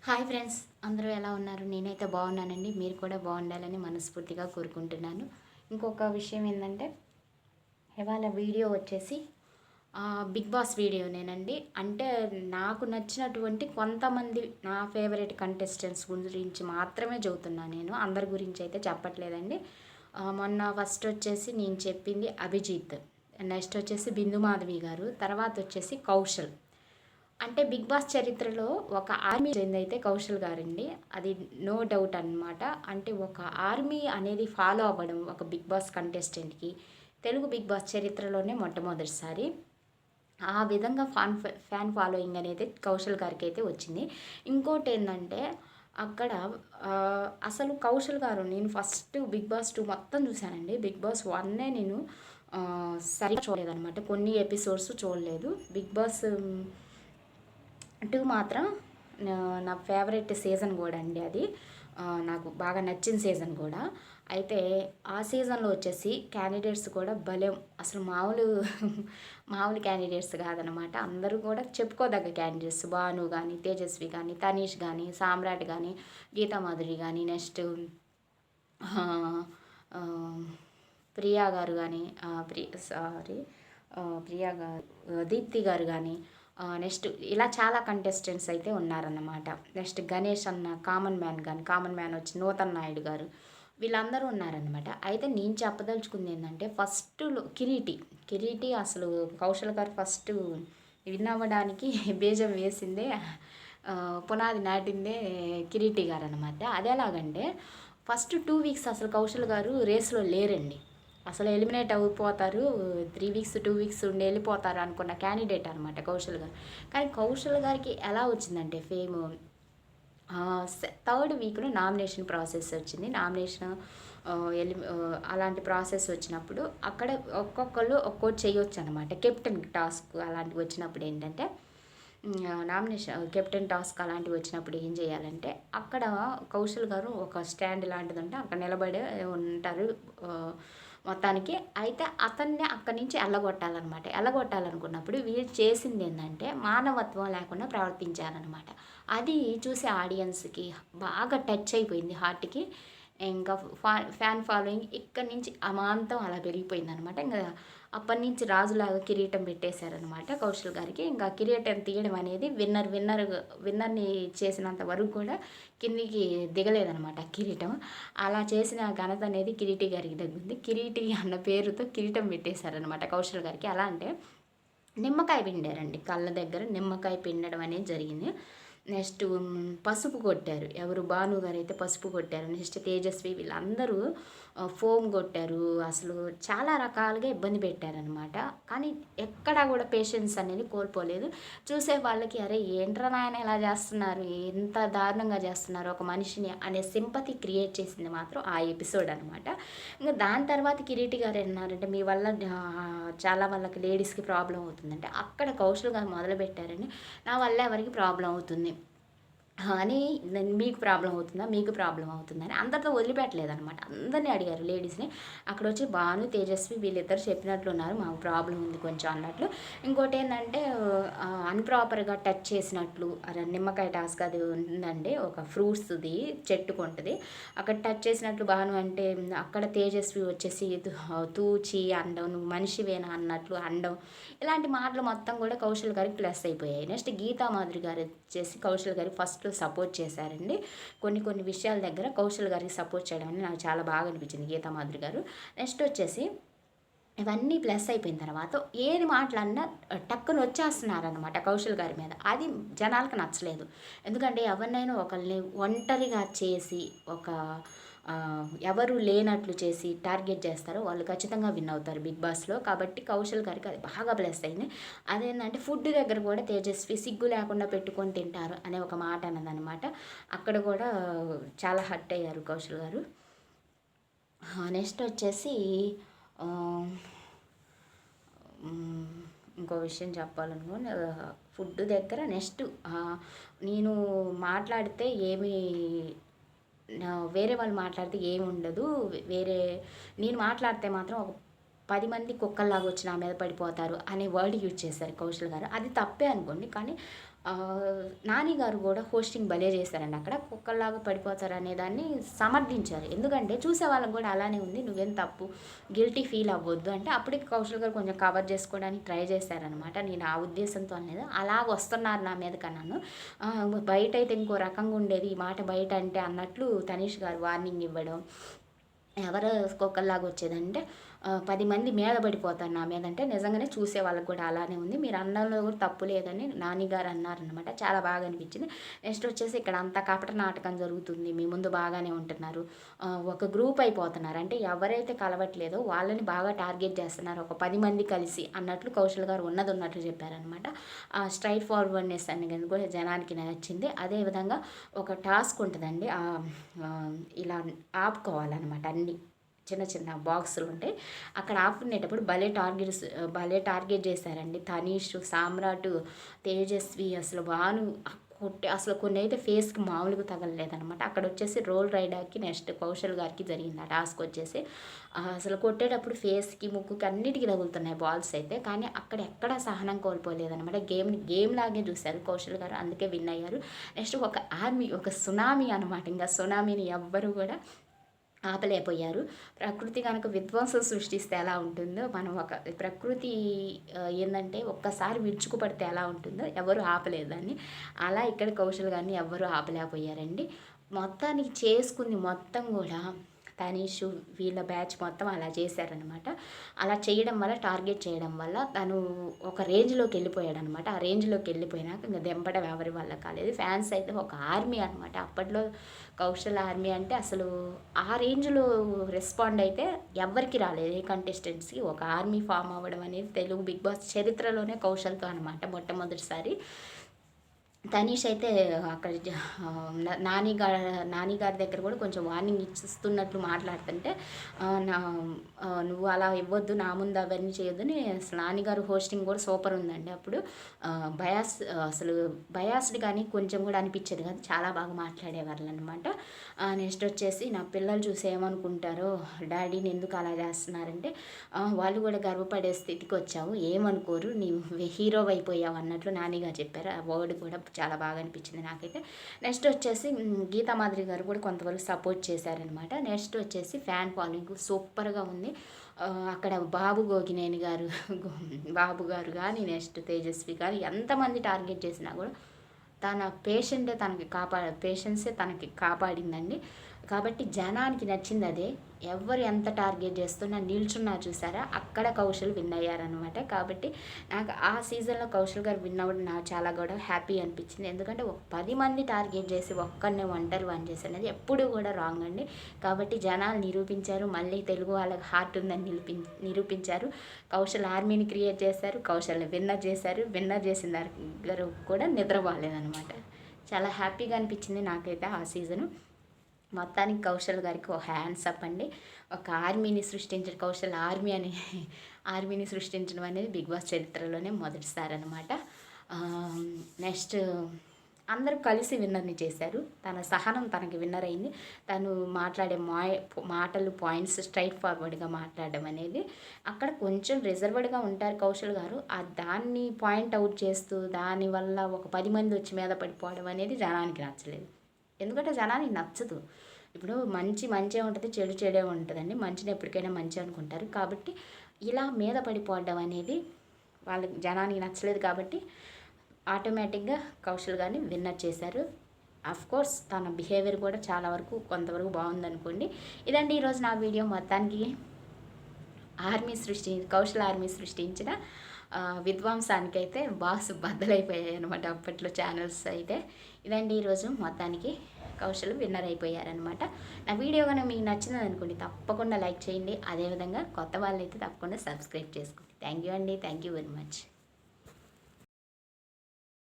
Hi friends, అందరూ ఎలా ఉన్నారు? నేనైతే బాగున్నానండి. మీరు కూడా బాగుండాలని మనస్ఫూర్తిగా కోరుకుంటున్నాను. ఇంకొక విషయం ఏంటంటే, ఇవాళ వీడియో వచ్చేసి బిగ్ బాస్ వీడియోనేనండి. అంటే నాకు నచ్చినటువంటి కొంతమంది నా ఫేవరెట్ కంటెస్టెంట్స్ గురించి మాత్రమే చెబుతున్నాను. నేను అందరి గురించి అయితే చెప్పట్లేదండి. మొన్న ఫస్ట్ వచ్చేసి నేను చెప్పింది అభిజిత్, నెక్స్ట్ వచ్చేసి బిందు మాధవి గారు, తర్వాత వచ్చేసి కౌశల్. అంటే బిగ్ బాస్ చరిత్రలో ఒక ఆర్మీ అయితే కౌశల్ గారండి. అది నో డౌట్ అనమాట. అంటే ఒక ఆర్మీ అనేది ఫాలో అవ్వడం ఒక బిగ్ బాస్ కంటెస్టెంట్కి తెలుగు బిగ్ బాస్ చరిత్రలోనే మొట్టమొదటిసారి ఆ విధంగా ఫ్యాన్ ఫాలోయింగ్ అనేది కౌశల్ గారికి అయితే వచ్చింది. ఇంకోటి ఏంటంటే అక్కడ అసలు కౌశల్ గారు, నేను ఫస్ట్ బిగ్ బాస్ 2 మొత్తం చూశానండి. బిగ్ బాస్ 1 నేను సరిగ్గా చూడలేదనమాట. కొన్ని ఎపిసోడ్స్ చూడలేదు. బిగ్ బాస్ 2 మాత్రం నా ఫేవరెట్ సీజన్ కూడా అండి అది. నాకు బాగా నచ్చిన సీజన్ కూడా. అయితే ఆ సీజన్లో వచ్చేసి క్యాండిడేట్స్ కూడా భలే, అసలు మామూలు క్యాండిడేట్స్ కాదనమాట. అందరూ కూడా చెప్పుకోదగ్గ క్యాండిడేట్స్. భాను కానీ, తేజస్వి కానీ, తనీష్ కానీ, సామ్రాట్ కానీ, గీతామాధురి కానీ, నెక్స్ట్ ప్రియా గారు కానీ, ప్రియా గారు, దీప్తి గారు కానీ, నెక్స్ట్ ఇలా చాలా కంటెస్టెంట్స్ అయితే ఉన్నారన్నమాట. నెక్స్ట్ గణేష్ అన్న, కామన్ మ్యాన్ వచ్చి నూతన్ నాయుడు గారు, వీళ్ళందరూ ఉన్నారనమాట. అయితే నేను చెప్పదలుచుకుంది ఏంటంటే, ఫస్ట్లో కిరీటి అసలు కౌశల్ గారు ఫస్ట్ విన్ అవ్వడానికి బీజం వేసిందే, పునాది నాటిందే కిరీటి గారు అనమాట. అదేలాగంటే ఫస్ట్ 2 వీక్స్ అసలు కౌశల్ గారు రేస్లో లేరండి. అసలు ఎలిమినేట్ అయిపోతారు, 3 వీక్స్ 2 వీక్స్ ఉండి వెళ్ళిపోతారు అనుకున్న క్యాండిడేట్ అనమాట కౌశల్ గారు. కానీ కౌశల్ గారికి ఎలా వచ్చిందంటే ఫేమ్, థర్డ్ వీక్లో నామినేషన్ ప్రాసెస్ వచ్చింది. అలాంటి ప్రాసెస్ వచ్చినప్పుడు అక్కడ ఒక్కొక్కరు ఒక్కోటి చేయొచ్చు అనమాట. కెప్టెన్ టాస్క్ అలాంటివి వచ్చినప్పుడు ఏంటంటే, కెప్టెన్ టాస్క్ అలాంటివి వచ్చినప్పుడు ఏం చేయాలంటే, అక్కడ కౌశల్ గారు ఒక స్టాండ్ లాంటిది ఉంటే అక్కడ నిలబడే ఉంటారు మొత్తానికి. అయితే అతన్ని అక్కడి నుంచి ఎల్లగొట్టాలనుకున్నప్పుడు వీళ్ళు చేసింది ఏంటంటే, మానవత్వం లేకుండా ప్రవర్తించారనమాట. అది చూసి ఆడియన్స్కి బాగా టచ్ అయిపోయింది హార్ట్కి. ఇంకా ఫ్యాన్ ఫాలోయింగ్ ఇక్కడి నుంచి అమాంతం అలా పెరిగిపోయిందనమాట. ఇంకా అప్పటి నుంచి రాజులాగా కిరీటం పెట్టేశారనమాట కౌశల్ గారికి. ఇంకా కిరీటం తీయడం అనేది విన్నర్ని చేసినంత వరకు కూడా కిందికి దిగలేదనమాట కిరీటం. అలా చేసిన ఘనత అనేది కిరీటి గారికి దగ్గుంది. కిరీటి అన్న పేరుతో కిరీటం పెట్టేశారనమాట కౌశల్ గారికి. ఎలా అంటే నిమ్మకాయ పిండారండి, కళ్ళ దగ్గర నిమ్మకాయ పిండడం అనేది జరిగింది. నెక్స్ట్ పసుపు కొట్టారు. ఎవరు, భాను గారు అయితే పసుపు కొట్టారు. నెక్స్ట్ తేజస్వి, వీళ్ళందరూ ఫోమ్ కొట్టారు. అసలు చాలా రకాలుగా ఇబ్బంది పెట్టారనమాట. కానీ ఎక్కడా కూడా పేషెన్స్ అనేది కోల్పోలేదు. చూసే వాళ్ళకి అరే ఏంట్రా నాయన ఇలా చేస్తున్నారు, ఎంత దారుణంగా చేస్తున్నారు ఒక మనిషిని అనే సింపతి క్రియేట్ చేసింది మాత్రం ఆ ఎపిసోడ్ అనమాట. ఇంకా దాని తర్వాత కిరీటి గారు అన్నారంటే, మీ వల్ల చాలా వాళ్ళకి లేడీస్కి ప్రాబ్లం అవుతుందంటే, అక్కడ కౌశల్ గారు మొదలుపెట్టారని నా వల్ల ఎవరికి ప్రాబ్లం అవుతుంది అని, మీకు ప్రాబ్లం అవుతుందా, మీకు ప్రాబ్లం అవుతుందని అందరితో వదిలిపెట్టలేదనమాట. అందరినీ అడిగారు లేడీస్ని. అక్కడ వచ్చి భాను, తేజస్వి వీళ్ళిద్దరు చెప్పినట్లు ఉన్నారు, మాకు ప్రాబ్లం ఉంది కొంచెం అన్నట్లు. ఇంకోటి ఏంటంటే అన్ప్రాపర్గా టచ్ చేసినట్లు, నిమ్మకాయ టాస్క్ అది ఉందండి, ఒక ఫ్రూట్స్ది చెట్టుకు ఉంటుంది, అక్కడ టచ్ చేసినట్లు భాను అంటే, అక్కడ తేజస్వి వచ్చేసి తూచి అండం, నువ్వు మనిషివేనా అన్నట్లు అండం, ఇలాంటి మాటలు మొత్తం కూడా కౌశల్ గారికి ప్లస్ అయిపోయాయి. నెక్స్ట్ గీతామాధురి గారు వచ్చేసి కౌశల్ గారికి ఫస్ట్ సపోర్ట్ చేశారండి. కొన్ని విషయాల దగ్గర కౌశల్ గారికి సపోర్ట్ చేయడం అనేది నాకు చాలా బాగా అనిపించింది గీతామాధురి గారు. నెక్స్ట్ వచ్చేసి ఇవన్నీ ప్లస్ అయిపోయిన తర్వాత ఏది మాట్లాడినా టక్కున వచ్చేస్తున్నారనమాట కౌశల్ గారి మీద. అది జనాలకు నచ్చలేదు. ఎందుకంటే ఎవరినైనా ఒకరిని ఒంటరిగా చేసి ఎవరు లేనట్లు చేసి టార్గెట్ చేస్తారో వాళ్ళు ఖచ్చితంగా విన్ అవుతారు బిగ్ బాస్లో. కాబట్టి కౌశల్ గారికి అది బాగా ప్లస్ అయింది. అదేంటంటే ఫుడ్ దగ్గర కూడా తేజస్వి సిగ్గు లేకుండా పెట్టుకొని తింటారు అనే ఒక మాట అన్నదనమాట. అక్కడ కూడా చాలా హర్ట్ అయ్యారు కౌశల్ గారు. నెక్స్ట్ వచ్చేసి ఇంకో విషయం చెప్పాలనుకో, ఫుడ్ దగ్గర నెక్స్ట్ నేను మాట్లాడితే వేరే వాళ్ళు మాట్లాడితే ఏమి ఉండదు, నేను మాట్లాడితే మాత్రం ఒక 10 మంది కుక్కల్లాగా వచ్చి నా మీద పడిపోతారు అనే వర్డ్ యూజ్ చేశారు కౌశల్ గారు. అది తప్పే అనుకోండి. కానీ నాని గారు కూడా హోస్టింగ్ భలే చేశారండి. అక్కడ కుక్కల్లాగా పడిపోతారు అనేదాన్ని సమర్థించారు. ఎందుకంటే చూసే వాళ్ళకి కూడా అలానే ఉంది. నువ్వేం తప్పు గిల్టీ ఫీల్ అవ్వద్దు అంటే అప్పటికి కౌశల్ గారు కొంచెం కవర్ చేసుకోవడానికి ట్రై చేశారనమాట. నేను ఆ ఉద్దేశంతో అనేది అలాగ వస్తున్నారు నా మీద కన్నాను. బయట అయితే ఇంకో రకంగా ఉండేది, ఈ మాట బయట అంటే అన్నట్లు తనీష్ గారు వార్నింగ్ ఇవ్వడం. ఎవరు కుక్కల్లాగా వచ్చేదంటే 10 మంది మీద పడిపోతారు నా మీద అంటే నిజంగానే చూసే వాళ్ళకి కూడా అలానే ఉంది. మీరు అనడంలో కూడా తప్పు లేదని నాని గారు అన్నారనమాట. చాలా బాగా అనిపించింది. నెక్స్ట్ వచ్చేసి ఇక్కడ అంతా కపట నాటకం జరుగుతుంది, మీ ముందు బాగానే ఉంటున్నారు, ఒక గ్రూప్ అయిపోతున్నారు అంటే ఎవరైతే కలవట్లేదో వాళ్ళని బాగా టార్గెట్ చేస్తున్నారు ఒక 10 మంది కలిసి అన్నట్లు కౌశల్ గారు ఉన్నట్లు చెప్పారనమాట. స్ట్రైట్ ఫార్వర్డ్నెస్ అనేది కూడా జనానికి నచ్చింది. అదేవిధంగా ఒక టాస్క్ ఉంటుందండి, ఇలా ఆపుకోవాలన్నమాట. అన్ని చిన్న చిన్న బాక్సులు ఉంటాయి, అక్కడ ఆపుకునేటప్పుడు భలే టార్గెట్ చేశారండి. తనీష్, సామ్రాట్, తేజస్వి, అసలు భాను కొట్టే అసలు కొన్ని అయితే ఫేస్కి మామూలుగా తగలలేదనమాట. అక్కడ వచ్చేసి రోల్ రైడర్కి నెక్స్ట్ కౌశల్ గారికి జరిగింది ఆ టాస్క్ వచ్చేసి. అసలు కొట్టేటప్పుడు ఫేస్కి, ముక్కుకి అన్నిటికీ తగులుతున్నాయి బాల్స్ అయితే. కానీ అక్కడ ఎక్కడ సహనం కోల్పోలేదనమాట. గేమ్ లాగే చూశారు కౌశల్ గారు, అందుకే విన్ అయ్యారు. నెక్స్ట్ ఒక ఆర్మీ, ఒక సునామీ అనమాట. ఇంకా సునామీని ఎవ్వరు కూడా ఆపలేకపోయారు. ప్రకృతి కనుక విధ్వంసం సృష్టిస్తే ఎలా ఉంటుందో, మనం ఒక ప్రకృతి ఏందంటే ఒక్కసారి విరుచుకుపడితే ఎలా ఉంటుందో ఎవరు ఆపలేదు దాన్ని. అలా ఇక్కడ కౌశల్ గారిని ఎవ్వరూ ఆపలేకపోయారండి. మొత్తానికి చేసుకుంది మొత్తం కూడా తనీషు వీళ్ళ బ్యాచ్ మొత్తం అలా చేశారనమాట. అలా చేయడం వల్ల, టార్గెట్ చేయడం వల్ల తను ఒక రేంజ్లోకి వెళ్ళిపోయాడు అనమాట. ఆ రేంజ్లోకి వెళ్ళిపోయినాక ఇంకా దెంపడం ఎవరి వల్ల కాలేదు. ఫ్యాన్స్ అయితే ఒక ఆర్మీ అనమాట. అప్పట్లో కౌశల్ ఆర్మీ అంటే అసలు ఆ రేంజ్లో రెస్పాండ్ అయితే ఎవ్వరికి రాలేదు. ఏ కంటెస్టెంట్స్కి ఒక ఆర్మీ ఫామ్ అవ్వడం అనేది తెలుగు బిగ్ బాస్ చరిత్రలోనే కౌశల్తో అనమాట మొట్టమొదటిసారి. తనీష్ అయితే అక్కడ నాని గారి దగ్గర కూడా కొంచెం వార్నింగ్ ఇస్తున్నట్లు మాట్లాడుతుంటే, నువ్వు అలా ఇవ్వద్దు, నా ముందు అవన్నీ చేయొద్దని. అసలు నాని గారు హోస్టింగ్ కూడా సూపర్ ఉందండి. అప్పుడు అసలు బయాస్డ్ కానీ కొంచెం కూడా అనిపించేది కాదు, చాలా బాగా మాట్లాడేవాళ్ళు అనమాట. నెక్స్ట్ వచ్చేసి నా పిల్లలు చూసి ఏమనుకుంటారో, డాడీని ఎందుకు అలా చేస్తున్నారంటే, వాళ్ళు కూడా గర్వపడే స్థితికి వచ్చావు, ఏమనుకోరు, నీవు హీరో అయిపోయావు అన్నట్లు నానిగా చెప్పారు. ఆ వర్డ్ కూడా చాలా బాగా అనిపించింది నాకైతే. నెక్స్ట్ వచ్చేసి గీతా మాధురి గారు కూడా కొంతవరకు సపోర్ట్ చేశారనమాట. నెక్స్ట్ వచ్చేసి ఫ్యాన్ ఫాలోయింగ్ సూపర్గా ఉంది. అక్కడ బాబు గారు కానీ నెక్స్ట్ తేజస్వి కానీ ఎంతమంది టార్గెట్ చేసినా కూడా తన పేషెన్సే తనకి కాపాడిందండి. కాబట్టి జనానికి నచ్చింది అదే. ఎవరు ఎంత టార్గెట్ చేస్తున్నా నిల్చున్నారు చూసారా, అక్కడ కౌశల్ విన్ అయ్యారనమాట. కాబట్టి నాకు ఆ సీజన్లో కౌశల్ గారు విన్ అవ్వడం నాకు చాలా కూడా హ్యాపీ అనిపించింది. ఎందుకంటే ఒక 10 మంది టార్గెట్ చేసి ఒక్కరినే ఒంటరి వన్ చేసి అనేది ఎప్పుడూ కూడా రాంగ్ అండి. కాబట్టి జనాలు నిరూపించారు, మళ్ళీ తెలుగు వాళ్ళకి హార్ట్ ఉందని నిరూపించారు. కౌశల్ ఆర్మీని క్రియేట్ చేశారు, కౌశల్ని విన్నర్ చేశారు. విన్నర్ చేసిన దగ్గర కూడా నిద్రపోలేదనమాట. చాలా హ్యాపీగా అనిపించింది నాకైతే ఆ సీజను. మొత్తానికి కౌశల్ గారికి ఒక హ్యాండ్స్ అప్ అండి. ఒక ఆర్మీని కౌశల్ ఆర్మీని సృష్టించడం అనేది బిగ్ బాస్ చరిత్రలోనే మొదటిసారి అనమాట. నెక్స్ట్ అందరూ కలిసి విన్నర్ని చేశారు. తన సహనం తనకి విన్నర్ అయింది. తను మాట్లాడే మాటలు పాయింట్స్ స్ట్రైట్ ఫార్వర్డ్గా మాట్లాడడం అనేది, అక్కడ కొంచెం రిజర్వ్డ్గా ఉంటారు కౌశల్ గారు. దాన్ని పాయింట్ అవుట్ చేస్తూ దానివల్ల ఒక 10 మంది వచ్చి మీద పడిపోవడం అనేది జనానికి నచ్చలేదు. ఎందుకంటే జనానికి నచ్చదు. ఇప్పుడు మంచే ఉంటుంది, చెడే ఉంటుందండి. మంచిని ఎప్పటికైనా మంచి అనుకుంటారు. కాబట్టి ఇలా మీద పడిపోవడం అనేది వాళ్ళకి జనానికి నచ్చలేదు. కాబట్టి ఆటోమేటిక్గా కౌశల్ గారిని విన్నర్ చేశారు. కోర్స్ తన బిహేవియర్ కూడా చాలా వరకు కొంతవరకు బాగుందనుకోండి. ఇదండి ఈరోజు నా వీడియో. మొత్తానికి కౌశల్ ఆర్మీ సృష్టించిన విధ్వంసానికైతే బాక్స్ బద్దలైపోయాయి అనమాట అప్పట్లో ఛానల్స్ అయితే. ఇదండి ఈరోజు మొత్తానికి కౌశల్ విన్నర్ అయిపోయారనమాట. నా వీడియో కనుక మీకు నచ్చింది అనుకోండి, తప్పకుండా లైక్ చేయండి. అదేవిధంగా కొత్త వాళ్ళైతే తప్పకుండా సబ్స్క్రైబ్ చేసుకోండి. థ్యాంక్ యూ అండి. Thank you very much.